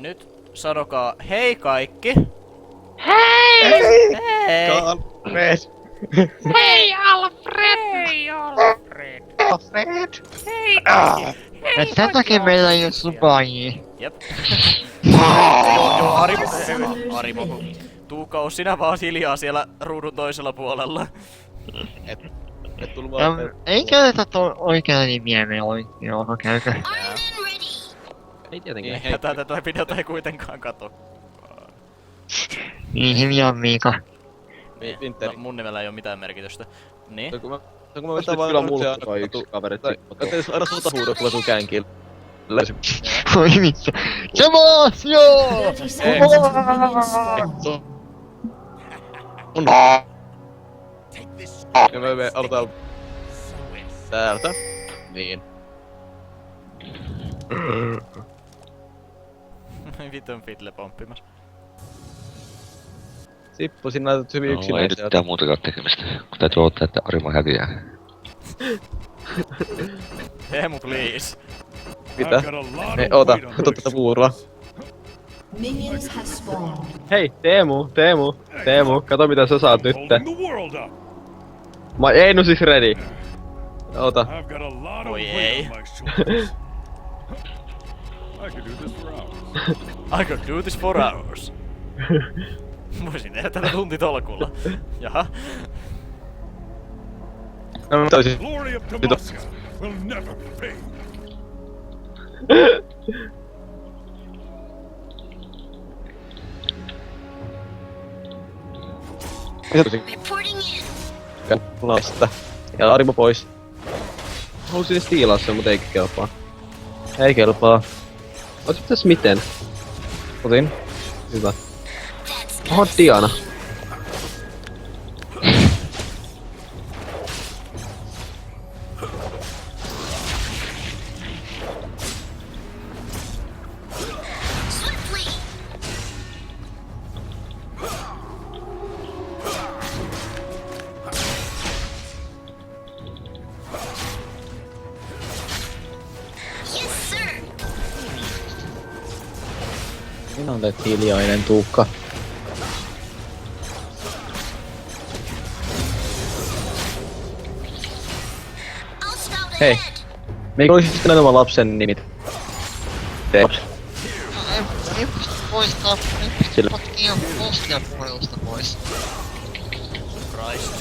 Nyt sanokaa hei kaikki. Hei! Hei! Alfred! Hei Alfred! Hei Alfred! Alfred! Hei kaikki! Ja tätäkin meillä ei oo subaajia. Jep. Joo, Arimo. Tuukka, oo sinä vaan hiljaa siellä ruudun toisella puolella. Et tullu vaan... Ei käytetä oikeaa nimiä me oikein, käykö? Ei tietenkään. Ja tätä videota ei kuitenkaan kato. Niin hiljaa Miika. Vinteri. Mun nimellä ei oo mitään merkitystä. Niin? Se kun mä vetän vaan kyllä mulkku vai yksi kaveri Katsotaan aina sulta huudoa, kun mä tuun käänkin. Oi vittu. Semos! Joo! Ja me aloitaan... Täältä. Niin. Vitun fiddle pomppimas. Sippu, sinä näytät hyvin No, ei nyt yksinäiseltä. mitään muutakaan tekemistä, kun täytyy odottaa, että Arimo häviää. Teemu, please. Mitä? Ei, oota, kato tätä vuoroa. Minions have spawned. Hei, Teemu, kato mitä sä saat nytte. Ei no siis ready. Oota. Voi ei. I could do this for hours. Voisin tehdä tätä tuntitolkulla. Jaha. No mä toisin. Glory of Damascus will never fade. Lasta. Ja Arimo pois. Halusin stiilaa sen, mut eikä kelpaa. Ei kelpaa. Otit tässä miten? Otin. Hyvä. Oho, Diana. Minä olet hiljainen, Tuukka. Hei. Meikö olisi sitten nämä lapsen nimit? Ei pysty poistaa, ei pysty pakkia postia puolesta pois. Christ.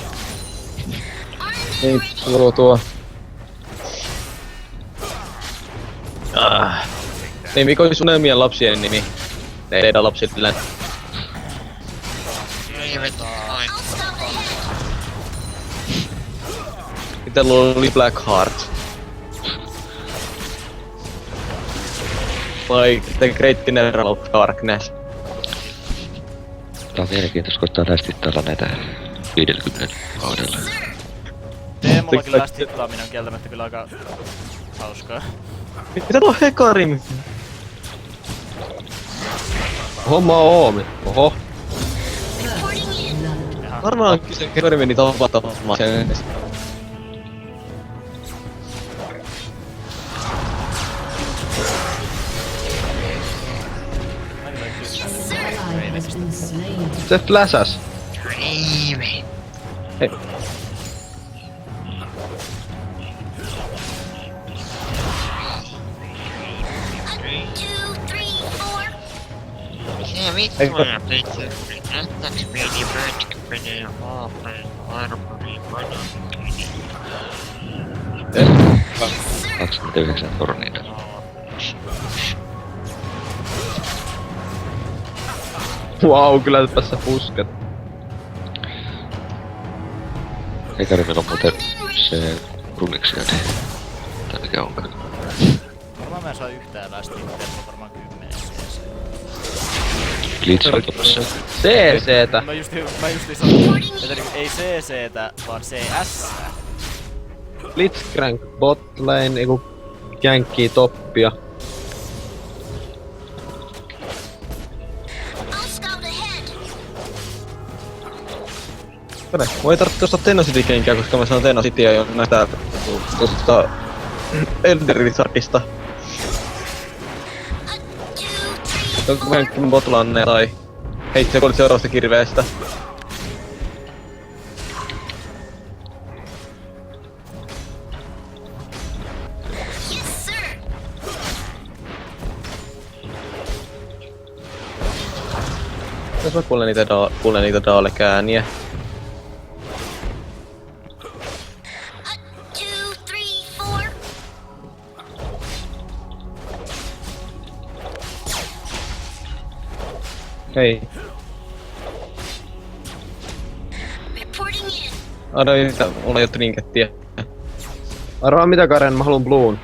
Ei, tuo. Niin, mikä olisi unelmien lapsien nimi? Teidän lapsille. Ei veto, noin. Itellä oli Blackheart. Vai The Great General of Darkness. Tää on mielenkiintoista koittaa lästittää näitä 50 kaudella. Teemullakin lästittaaminen on kieltämättä kyllä aika hauskaa. Mitä tuo Hekarim? Homma on oomi. Oho. Varmaan kyse Hekarimeni tapahtumaan sen. Ally has been slain. Se fläsäs. Ei vei. Hei. Se vittu ja pitää. Näyttääks pieni pötkä menee haapeen armoriin panokiin? 29 torniita. Wow, kyllä tässä pusket. Hekarimilla on muuten se Rulixiani. Tai mikä onkaan. Varmaan mä en saa yhtään lästiä, Teemu varmaan 10 cc. Glitch on tossa. CCtä. Mä justi sanoin, että niinku ei CCtä, vaan CS. Blitzcrank botlane, eiku jänkkii toppia. Voi tarvitse ostaa Tenacity-kenkää, koska mä sanon Tenacityä jo näistä... tosta... Elder Lizardista. Onko vähän kuin botlanne tai... Hei, se kuulit seuraavasta kirveestä. Jos mä kuulen niitä Daale-kääniä. Hei. Arvoi, mulla ei oo trinkettiä. Arvaa mitä Karen, mä haluun bluun.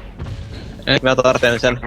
Mä tarvitsen sen.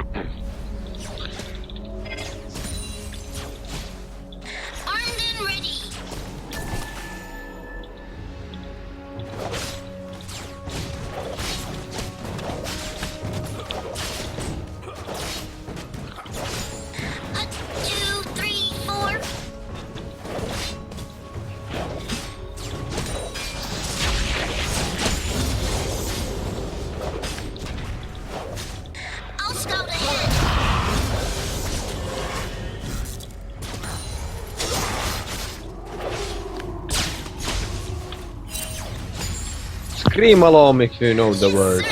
Scream along if you know the words.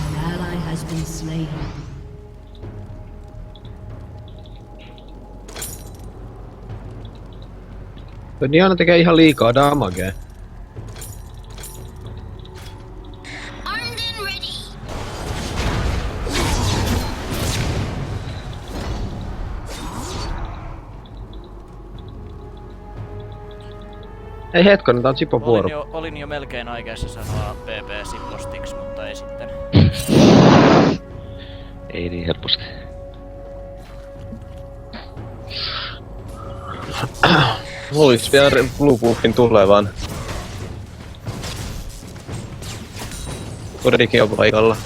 An ally has been slain. Tuo Diana tekee ihan liikaa damagea. Ei hetkonen, tää on Sipon vuoro. Olin jo melkein aikeissa sanoa PP Sippostiksi, mutta ei sitten. Ei niin helposti. Luis vielä Blue Buffin tulevan. Koderikin on paikalla.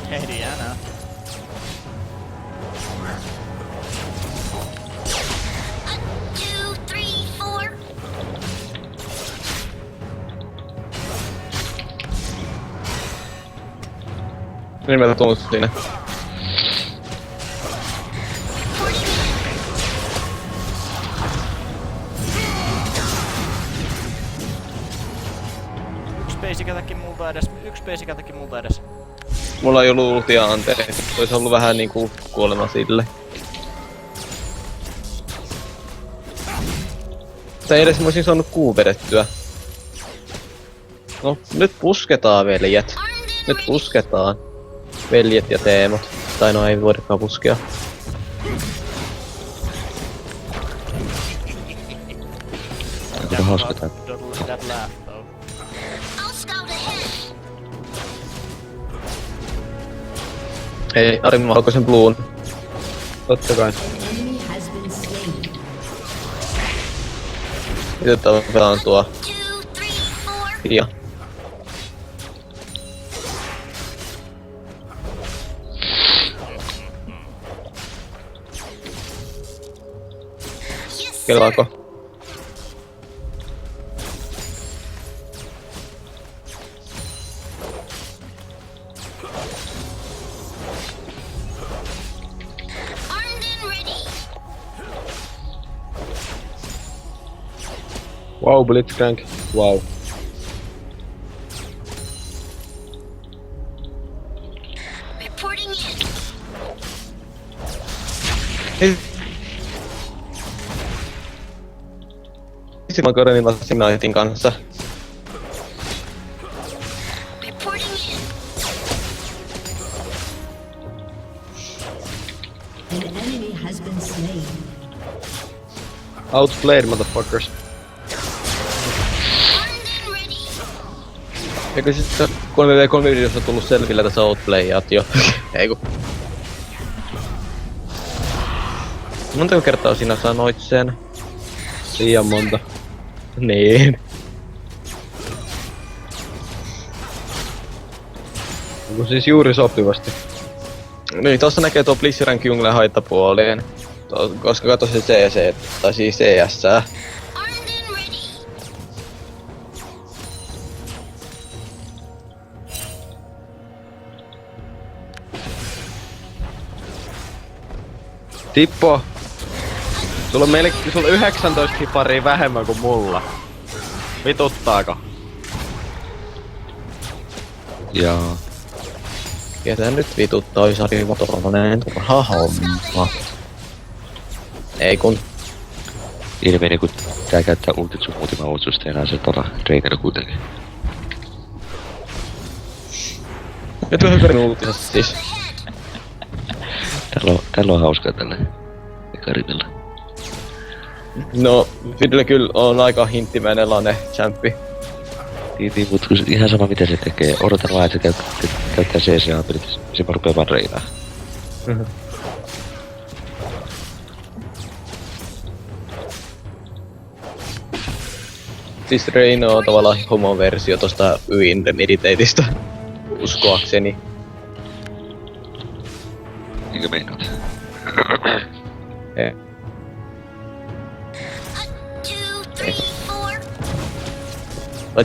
Hei Diana. Niin meiltä tuon sinne. Yksi peisikätäkin multa edes. Mulla ei ollut ultia anteeksi. Ois ollut vähän niinku kuolema sille. Tai edes mä oisin saanut kuu vedettyä. No, nyt pusketaan veljet. Nyt pusketaan. Veljet ja teemot. Tai no ei voidakaan puskea. Onko hauska tää? That laugh though. Hei, Ari, mä valkoisen bluun. Totta kai. Enemy has been slain. Nyt pelaan tuo. Ja. Kelaako? Wow, Blitzcrank. Wow. Hei. Sitten mä Karenilla Signaitin kanssa. slain. Outplayed, motherfuckers. Eikö siis 3v3 videossa tullut selville tässä outplayat jo? Eiku. Montako kertaa sinä sanoit sen? Liian monta. Niin. Onko siis juuri sopivasti? Niin, tossa näkee tuo Blizzardin junglen haittapuolien. Koska katso se CC, tai siis CS. Tippo! Sulla on 19 hiparia vähemmän kuin mulla. Vituttaako? Jaa. Ketä nyt vituttaa, ois Arimo tommonen turha homma. Ei kun. Ilmeinen kun tää käyttää ultit sun muutimaa ultsusta enää se trainer kuitenkin. Nyt vähän hyvin uutisessa siis. Tällä on hauskaa tällä Karimilla. No, Fidle kyllä on aika hinttimäinen lane champi. Niin, mut ihan sama mitä se tekee. Odotan vaan, että se käyttää CC-apelit. Se rupee vaan reinaa. Siis Reino on tavallaan homo-versio tosta Yin Meditateista. Uskoakseni. Eikö meinaat? Ei.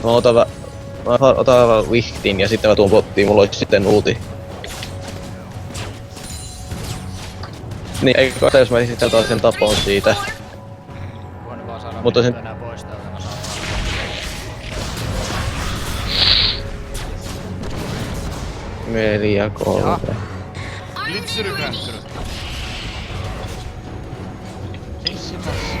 Mä otan vaan Wichtin ja sitten mä tuon bottiin, mulla olisi sitten ulti. Niin, eikö katso jos mä sitten taas sen tapon siitä. Voin vaan sanoa, Mutta sen- enää pois täältä. Mä saan vaan. 4 3. Glitserykähkyrä. Ei se tässä.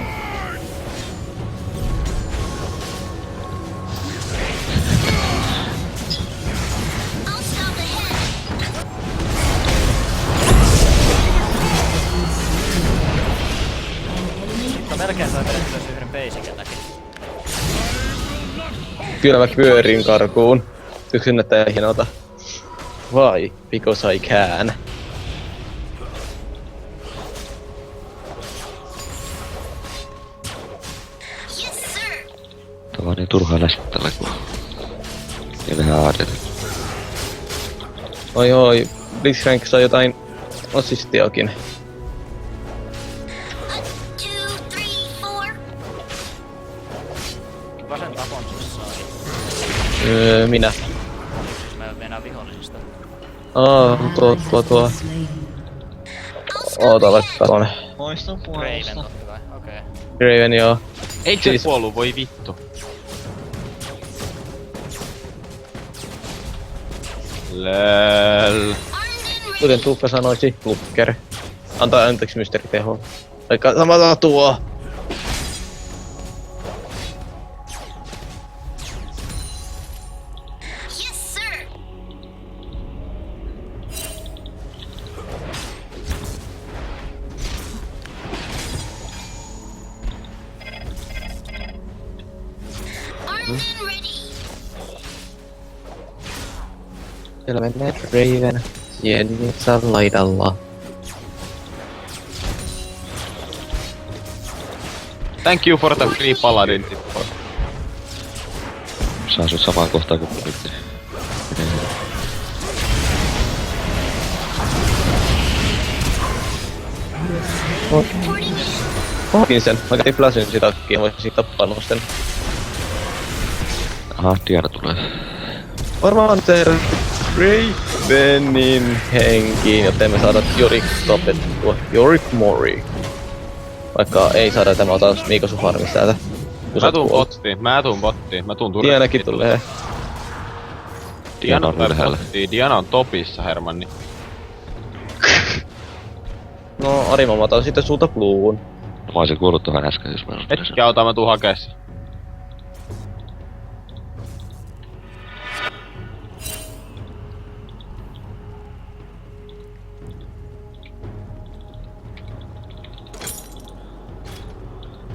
Mutta melkein sai vedettyä yhden basicilläkin. Kyllä mä pyörin karkuun. Yksin näyttää hienolta. Why? Because I can. Tää on niin turhaa lässyttällä kun... Ja vähän aadeta. Oi, Blitzcrank sai jotain assistiakin. Kuka sen tapon siis sai? Minä. Siis mä meinaan vihollisista. Tuo. Slain. Oota vaikka tonne. Raven totta kai, okei. Raven joo. Eikö Siis- se kuollu, voi vittu. Lel. Kuten Tuukka sanoisi, Lukker. Antaa anteeksi mysteeriteho. Vaikka samalla tuo. Siellä menee Raven. Jennissä laidalla. Thank you for the free paladin, Tippo. Saa sut samaan kohtaan kuin nyt. Otin sen. Mä kätin flashin sitä takia, voisin tappanut sen. Aha, Diana tulee. Varmaan se Ravenin henkiin, jotta emme saada Yorick tapettua. Yorick Mori. Vaikka ei saada, tämä otan Miiko sun harmis täältä. Mä tuun bottiin. Dianakin tulee. Diana on lähellä. Diana on topissa, Hermanni. No Arimo, mä otan sitten sulta Bluun. No, mä oisin kuullut tuohon äsken, jos mä en olisi. Hetki auta, mä tuun hakee sen.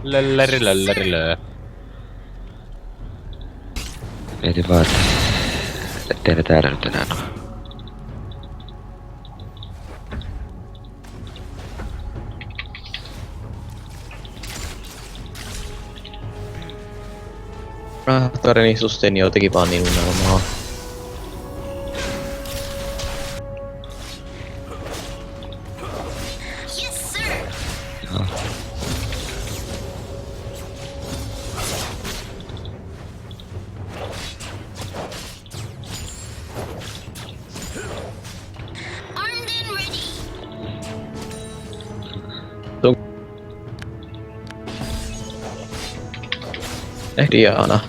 Lölläri. Mietin vaan, ettei ne täällä nyt enää oo. Rahtarini susteeni jotenkin vaan niin unelmaa. Joo. Diana.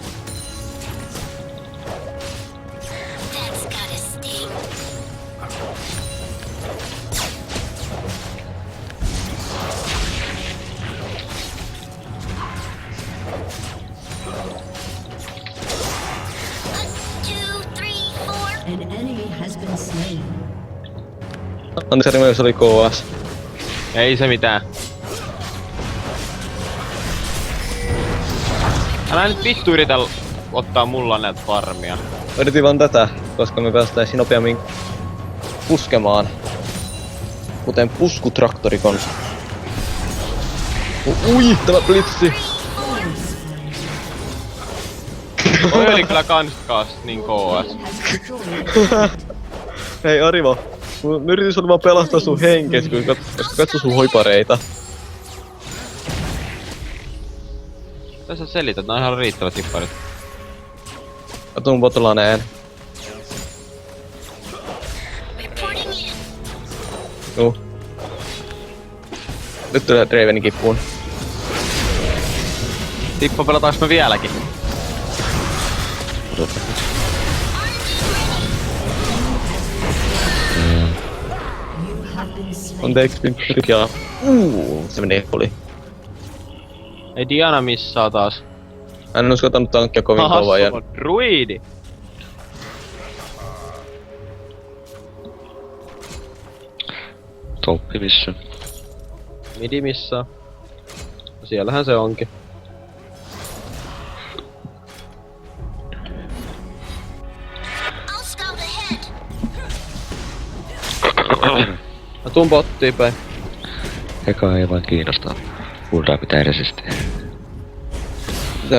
An enemy has been slain. Anteeksi, jos oli KS. Ei se mitään. Älä nyt vittu yritä ottaa mulla näitä farmia. Yritin vaan tätä, koska me päästäisiin nopeammin puskemaan. Kuten puskutraktorikon. Ui, tämä blitsi! Toi oli kyllä kans niin KS. Has destroyed. Hei Arimo, mä yritin sun vaan pelastaa sun henkes, kun katso sun hoipareita. Tässä selität, nää on ihan riittävät tipparit. Mä tuun botolaneen. Juu. Nyt tulee Dravenin kippuun. Tippa, pelataanko me vieläkin? Odota. You have been slain. Anteeksi, Pyrkiä. Se meni oli. Ei Diana missaa taas. Hän en uskaltanut tankkia kovin kovaa ja... druidi! Toppi missä? Midi missaa. Siellähän se onkin. Mä tuun bottiin päin. Eka ei vaan kiinnosta. Kuuldaa pitää resistiä. Mitä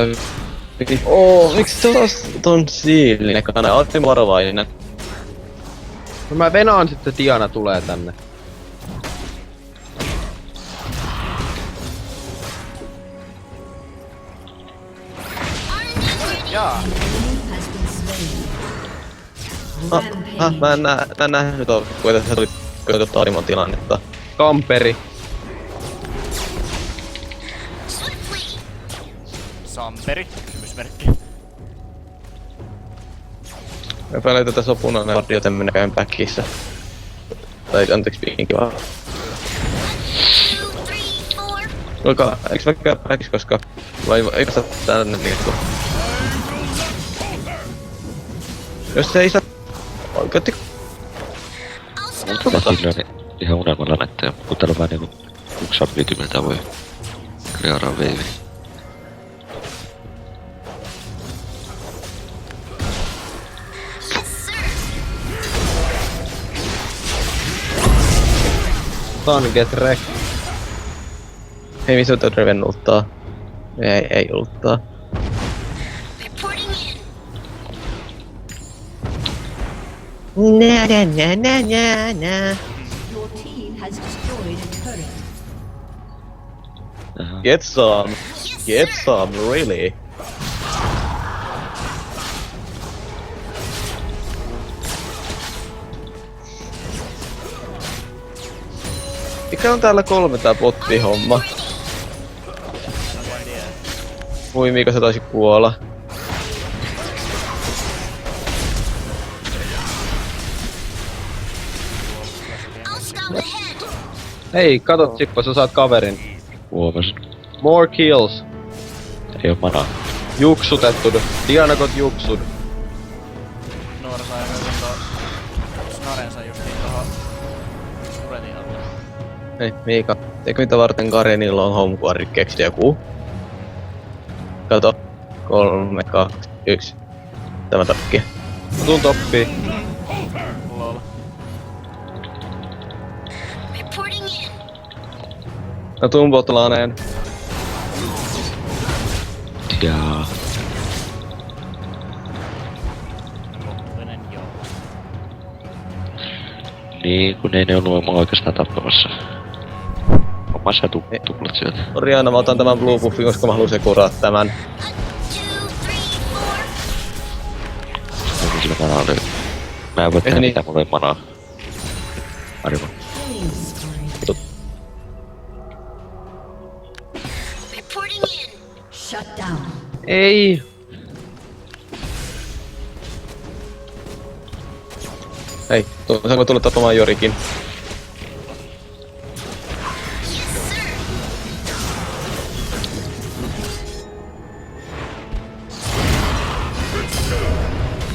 piti... miksi se taas ton siilin ekana? Oltiin varovainen. No mä venaan sitten Diana tulee tänne. Has been slain. Mä en nähnyt kuinka se tuli katsoa Arimon tilannetta. Kamperi. Samperi, kysymysmerkki. Mä päälle tätä sopunainen vardi, joten minä käyn backissä. Tai anteeksi piinkin vaan. Eiks mä käy backissä, koska... Vai eikö sä tänne niinku... Jos se ei saa... Oikeesti... Mutta kyllä niin ihan unelmalla näyttää, kun täällä on vaan niinku yksi ability, miltä voi krearaa veivi. Sun get wrecked. Ei missä toi Draven ulttaa. Ei ulttaa. Your team has destroyed a turret. Jaha. Get some, really. Mikä on täällä 3 tää botti-homma? Voi Miika se taisi kuolla. Hei, katot Sippo, sä saat kaverin. Huomasin. More kills. Ei oo manaa. Juksutettu. Dianakot juksud. Noora sai myös snarensa justiin tohon Kuretin alle. Hei Miika, eikö mitä varten Karenilla on homequarri keksi joku? Kato. 3, 2, 1. Tämä takia. Tuun toppii. Lol. Mä tuun botlaneen. Jaa. Loppinen joo. Niin, kun ei ne ollut mua oikeastaan tappamassa. Oma sä tuplat sieltä. Oriana, mä otan tämän blue buffin, koska mä haluan sekuraa tämän. Onko sillä manaa oli? Mä en voi tehdä niin. mitä mulla ei manaa. Arvo. Shut down. Ei. Hei, saanko tulla tappamaan Jorikin?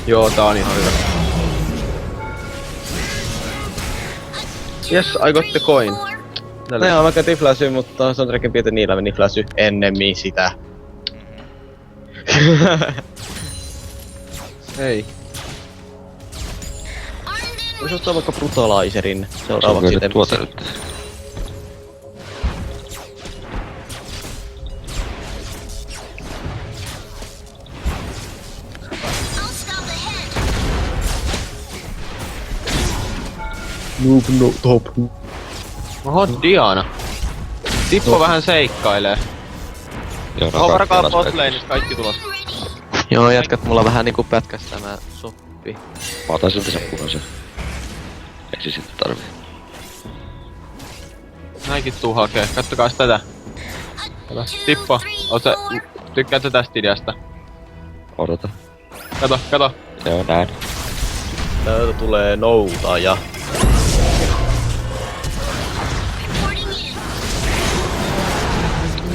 Joo, tää on ihan hyvä. Yes, I got the coin. No joo, mä käytin flashy, mutta Soundtrackin pietä niillä meni flashy ennemmin sitä. Ei. Vois ottaa vaikka Brutalizerin seuraavaksi Onko sitten. tuota nyt? Noob no top. Oho, Diana. Tippo vähän seikkailee. Joo, Oho, varkaa botlaneissa kaikki tulos. Joo, jatkat mulla vähän niinku pätkäs tämä soppi. Mä otan siltä sen punaisen. Ei se sitten tarvii. Näinkin tuu hakee. Kattokaas tätä. Kato. Tippo, tykkäätkö tästä ideasta? Odota. Kato, kato. Joo, näin. Täältä tulee noutaja.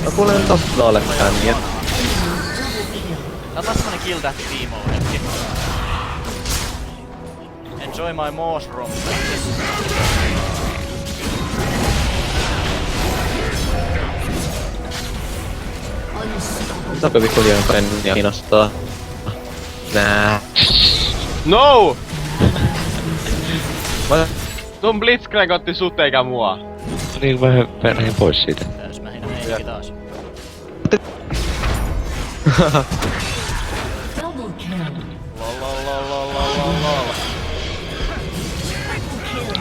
Mä kuulen tassaalle ääniä. Tää on taas semmonen kill-tähti Timo-hetki. Enjoy my Moss romp. Saako pikkulijan penniä kiinnostaa? Nää. No! Mä Sun Blitzcrank otti sut eikä mua. No niin, mä lähdin pois siitä. Täysmähinä meininki taas. Double kill. Lol.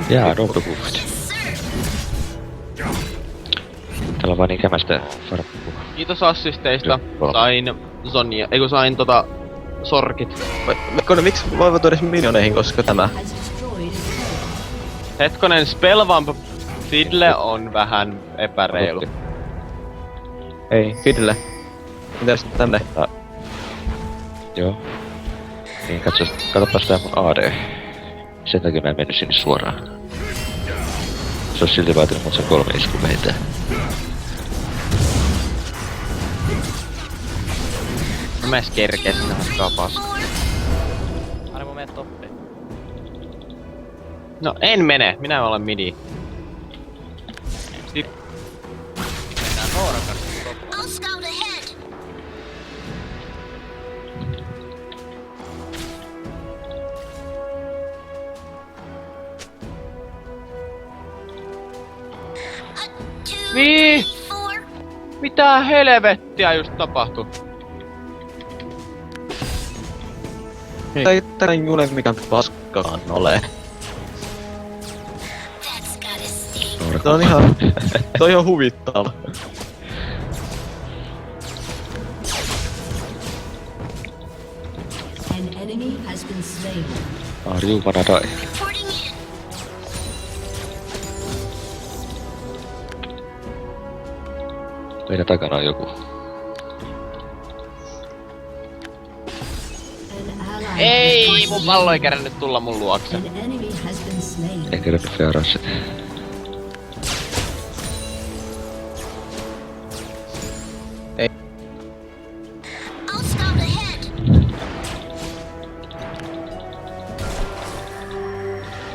Jaa, no buffit. Täällä on vaan niin kämästä farkkua. Kiitos assisteista. Joo. Sain Zonia, sain sorkit. Mikkonen, miksi voivat edes minioneihin, koska tämä? Has destroyed a turret. Hetkonen, Spellvamp Fiddle on vähän epäreilu. Ei, Fiddle. Mitäs tänne? Joo. Niin, katsopas tää mun AD. Sen takia mä en mennyt sinne suoraan. Se ois silti vaatinut mut se 3 isku vähintään. Mä edes kerkesin hakkaa paska. Arvo mene toppiin. No en mene, minä olen midi. Mennään Noorakasta toppiin. Vii! Mitä helvettiä just tapahtui? Ei tän june mikään paskakaan ole. Se on ihan... Toi on huvittava. An enemy has been slain. Are you gonna die? Meidän takana on joku. An ally Ei, mun pallo ei kerännyt tulla mun luokse. An enemy has been slain. En kerännyt fearassit.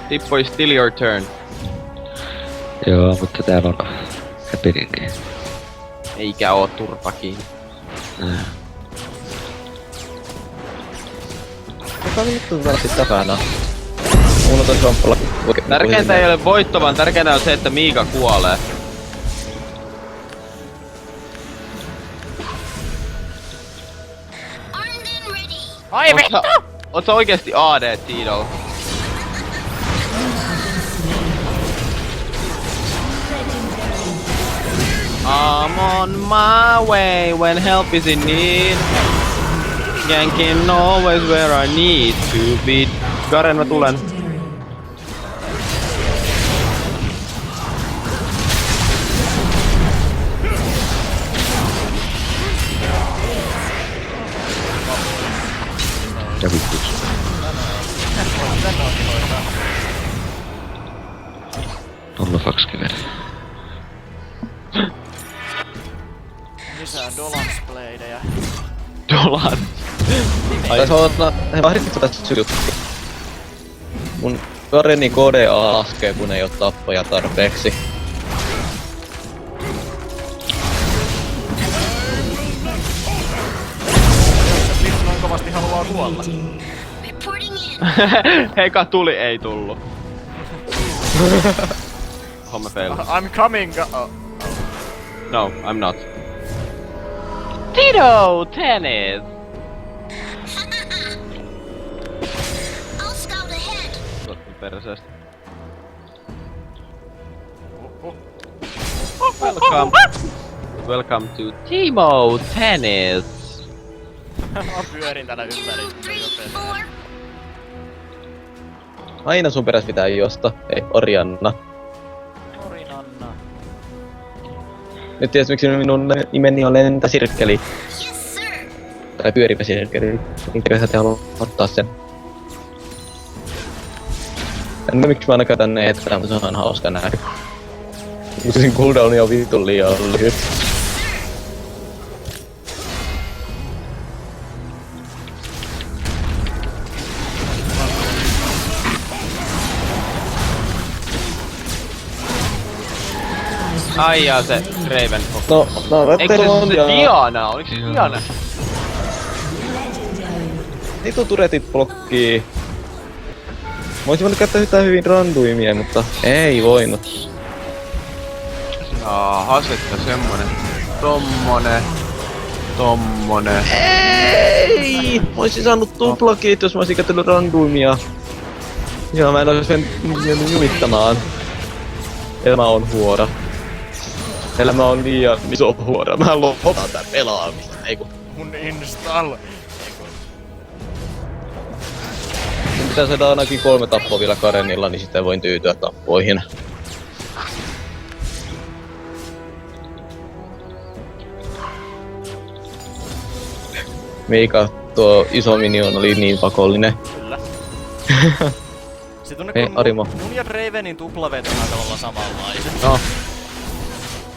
Tippo is still your turn. Joo, mutta täällä on happeningi. Eikä oo turpa kiinni. Kuka vittu vartti takana? Mun on tosi vampalla. Tärkeintä ei ole voitto, vaan tärkeintä on se, että Miika kuolee. Ai vittu! Oot sä oikeesti AD, Tito? I'm on my way when help is in need. Ganking always where I need to be. Garen, mä tulen. Ja vittu. Olla fakskever. Lisää Dolansbladeja. Dolan. Tai se on, he vahdittivat tässä juttu. Mun Gareni KDA laskee, kun ei oo tappoja tarpeeksi. Blitz noin kovasti haluaa kuolla. Heika tuli, ei tullu. Homma fail. I'm coming! No, I'm not. Tito! Tennis! Tuotti perseestä. Welcome to Timo Tennis! Mä pyörin täällä ympäri. Aina sun peräs pitää juosta. Ei, Orianna. Orinanna. Nyt tiedät miksi minun nimeni on Lentäsirkkeli. Tai pyöripä sirkkeli. Minkä te haluaa ottaa sen? En mä miksi mä aina käytän ne, että se on hauska nähdä. Mutta sen cooldowni on vitun liian lyhyt. Ai jaa, se Raven. No, Eikö se on se ja... Diana? Oliko se Diana? Nitu turetit blokkii. Mä oisin voinut käyttää yhtään hyvin randuimia, mutta ei voinut. Hasetta semmonen. Tommonen. Ei! Mä oisin saanut tuplakiit, jos mä oisin käyttänyt randuimia. Ja mä en ois mennyt jumittamaan. Elämä on huora. Elämä on liian iso huora. Mä lopetan tän pelaamista. Eiku. Mun install. Mun pitää saada ainakin 3 tappoa vielä Karenilla, niin sitten voin tyytyä tappoihin. Miika, tuo iso minion oli niin pakollinen. Kyllä. Se tunne Hei, kun Arimo. mun ja Dravenin tuplaveto on aika olla samanlaiset. No.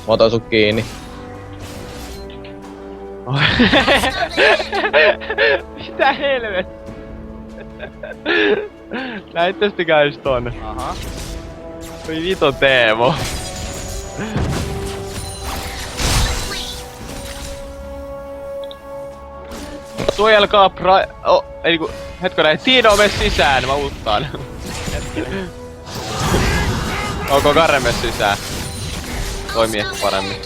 Mä otan sut kiinni. Mitä helvet? Näyttästikäis ton. Aha. Oi vito Teemo. Suojelkaa ei ku... Hetkonen, Tino mene sisään, mä ulttaan. Onko Karre mene sisään? Toimii ehkä paremmin.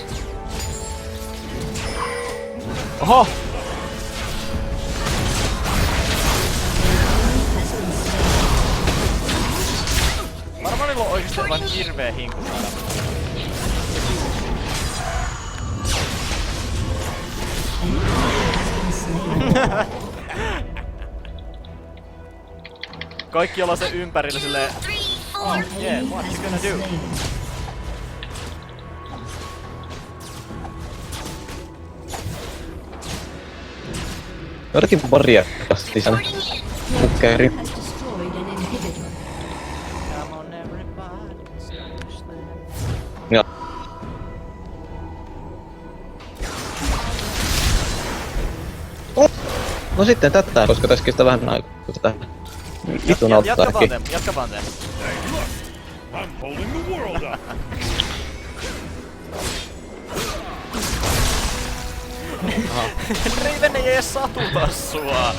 Oho! Varmaan niillä on oikeesti aivan hirveä hinku saada. Kaikki ollaan sen ympärillä silleen... Oh yeah, what you gonna do? Jotakin paria kastisana. Mukkeri. Has destroyed an inhibitor. Come on everybody, smash them. Ja. Oh! No sitten tätä, koska tässä kestää vähän aikaa tätä. Vitun auttaakin. Jatka vaan teen. I'm holding the world up. Raven ei edes satuta sua.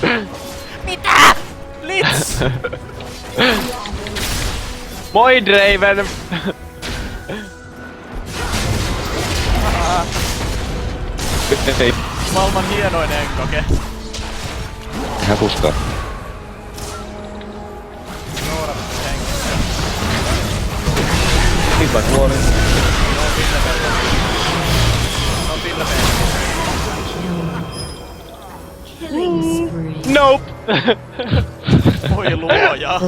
Mitä? Blitz! Moi Draven! Ei. Maailman hienoin enkoke. Tehdään puskaa. Hyvä kuoli. No Ville Killing spree. Nope! voi luoja.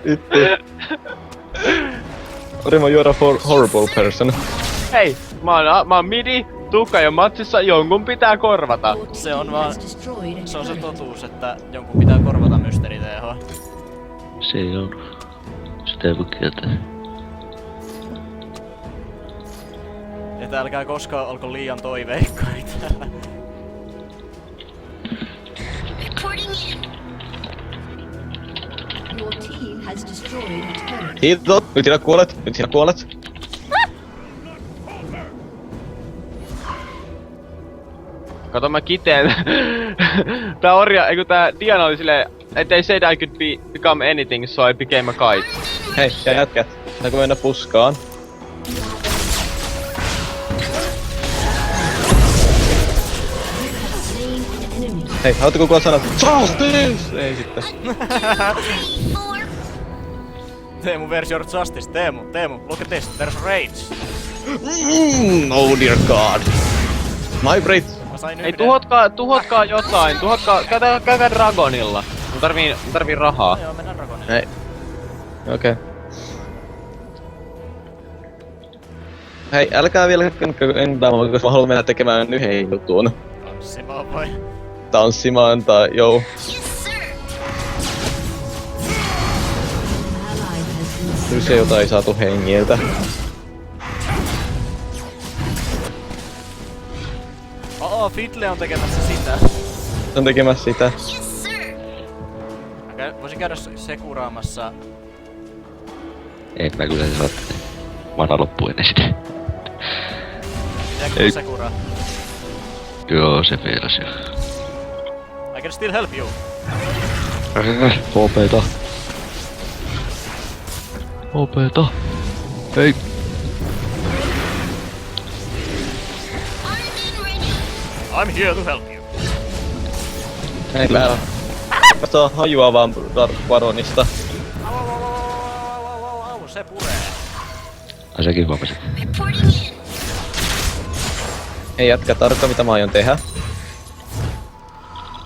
Itse. Remo, you're a horrible person. Hei, mä oon midi, Tuukka ja matsissa, jonkun pitää korvata. Your Se on team vaan- has destroyed a Se on se turret. totuus, että jonkun pitää korvata Mysteeri TH. Se on. Sitä ei voi kieltää. Että älkää koskaan olko liian toiveikkaita. Reporting in. Your team has destroyed a turret. Hiito! Nyt sinä kuolet! Nyt sinä kuolet! Kato mä kiteen. Tää orja, eiku tää Diana oli silleen, että they said I could become anything, so I became a kite. Hei, ja jätkät. Saanko mennä puskaan? Slain an enemy. Hei, haluatteko kuulla sanoa? Justice! Ei sitten. 4. Teemu versus your justice. Teemu, look at this. There's rage. Oh dear god. My brain. Mä sain Ei, yhden. tuhotkaa jotain, käykää Dragonilla. Mun tarvii rahaa. No joo, mennään Dragonille. Hei. Okei. Hei, älkää vielä entämään, koska mä haluan mennä tekemään yhden jutun. Tanssimaan vai? Tanssimaan tai joo. Yes, sir. Ally has been slain. Kyse jota ei saatu hengiltä. Fiddle on tekemässä sitä. On tekemässä sitä. Yes, sir. Voisin käydä sekuraamassa. En mä kyllä saa mana loppu ennen sitä. Jääkö Ei. sekuraa? Joo, se feilas jo. I can still help you. OP:ta. OP:ta. Ei. Armed and ready. I'm here to help you. Hei, täällä. Katso hajua vaan Baronista. Au, se puree. Ai säkin huomasit. Reporting in. Hei jätkä, tarkka mitä mä aion tehdä.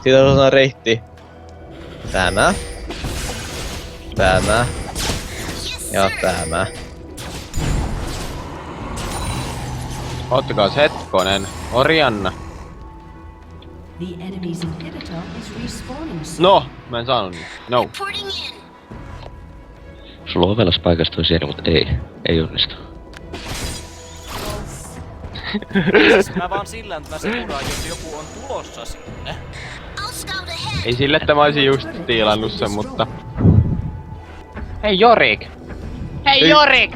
Siitä on sellainen reitti. Tämä. Tämä. Ja tämä. Ottakaa hetkonen. Orianna. The enemy's inhibitor is respawning soon. No, mä en saanut niin. No. Reporting in. Sulla on ovelas paikasta toi sieni, mut ei onnistu. Siis mä vaan sillä, että mä sekuraan, jos joku on tulossa sinne. I'll scout ahead. Ei sille, että mä olisin just tiilannut sen, mutta... Hei Jorik! Hei Ei. Jorik!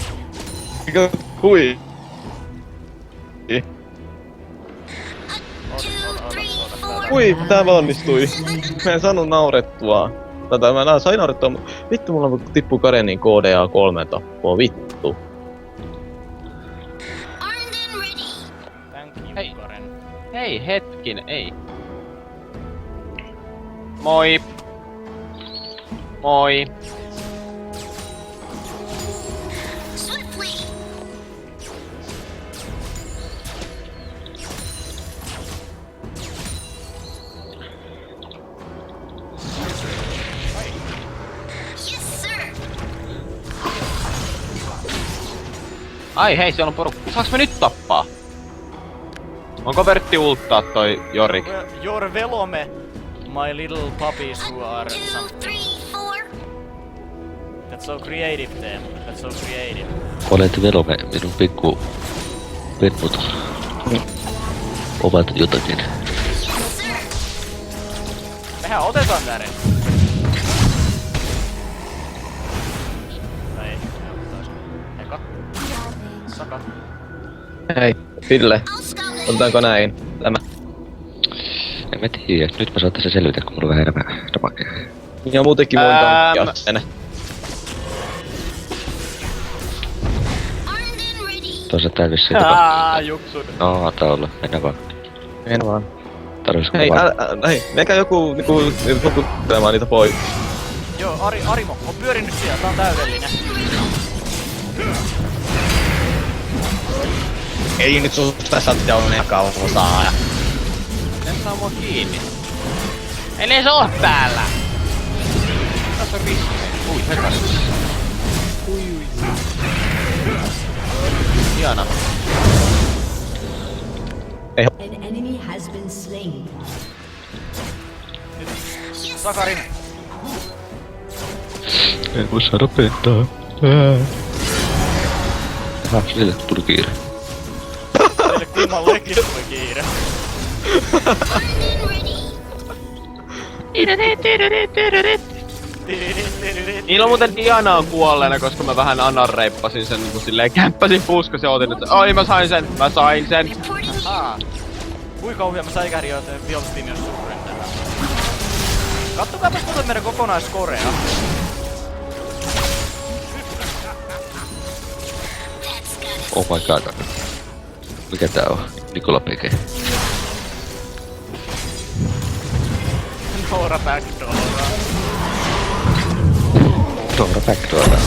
Eikö hui? 2, 3, 4. Hui, tää onnistui. Mä en saanut naurettua. Mä sain naurettua, mutta vittu mulla tippuu Karenin KDA 3 tappoa, vittu. Armed and ready. Thank you, Hei. Karen. Hei hetkin, ei. Moi! Moi! Swiftly. Yes, sir. Ai hei, siellä on porukka. Saaks me nyt tappaa? Onko Vertti ulttaa toi Jorik? Your velome, my little puppies who are 2, something. 3, 4. That's so creative, Teemu. That's so creative. Olet velome, minun pikku pennut ovat jotakin. Yes, sir. Mehän otetaan tää red. Tai ei, me otetais. Eka. Saka. Hei, Ville, I'll scout ahead. otetaanko näin? Tämä. En mä tiedä, nyt mä saattaisin selvitä, kun mulla on vähän enemmän damagea. Ja muutenkin voin tankkia sen. Armed and ready. Toisaalta tää vissiin tapahtuu. Juksun. No, antaa olla, mennään vaan. En vaan. Tarvisiko Hei, vaan? hei, menkää joku fokuttelemaan niitä pois. Joo, Arimo, on pyörinyt siellä, tää on täydellinen. Ei nyt susta shutdownia kausaa. Ne saa mua kiinni. Ei ne oo täällä! Tässä on riski. Ui, hekas. Ui. Hieno. An enemy has been slain. Sakarin. En voi saada pentaa. Aha, sille tuli kiire. Teille kummallekin tuli kiire. Niillä on muuten Diana on kuolleena, koska mä vähän anarreippasin sen niinku silleen kämppäsin puskas ja otin, että oi mä sain sen. Reporting here. Kuinka kauhia mä säikähdin jo, että vihollistimi on surren tällä. Kattokaapas muuten meidän kokonaiskorea. Oh my god. Mikä tää on? Nikola Peke. Noora backdoora. Dora backdoora. 3,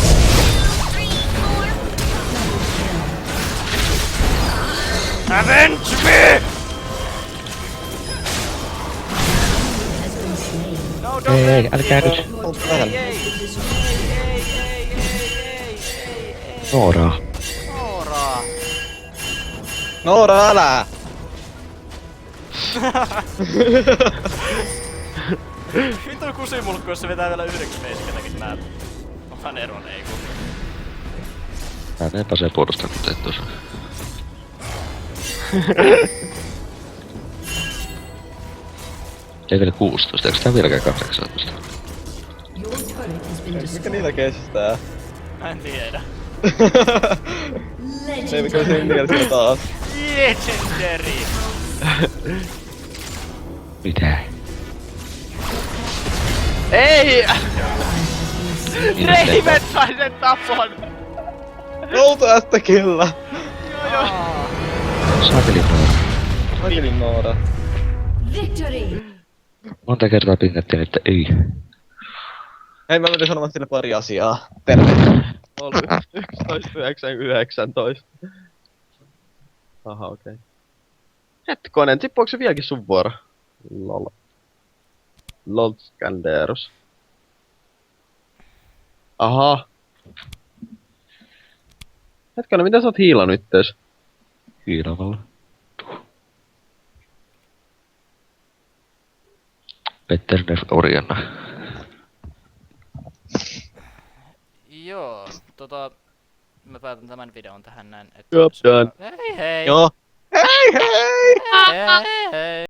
4. Avenge me! No, don't Ei, älkää nyt. Noora. Nooraa. Noora, älä! Vittu kusimulkku, jos se vetää vielä yhdeksi meiskentäkin näet. Onhan eron, ei kun. Mä en pääse puolustaa kuten tuossa. Level 16, eikö tää vieläkään 18? Your turret has been Mikä destroyed. niillä kestää? Mä en tiedä. Se mikä se niillä taas. Legendary! Mitä? Ei! Mitä Reimet sai sen tapon! Joutu ästä kyllä! Saakeli Noora. Sakelin Noora. Victory! Monta kertaa pingattiin, että ei. Hei, mä menin sanomaan sille pari asiaa. Terve. Oli 11.9.19. Aha, okei. Okay. Hetkonen, tippuuko se vieläkin sun vuoro? Lol. Lol Skanderus. Aha. Hetkonen, mitä sä oot hiilannut ittees? Hiilavalla. Petter Nef Orianna. Joo, mä päätän tämän videon tähän näin, että... Jop, done. Hei hei! Joo. Hei hei! Hei hei!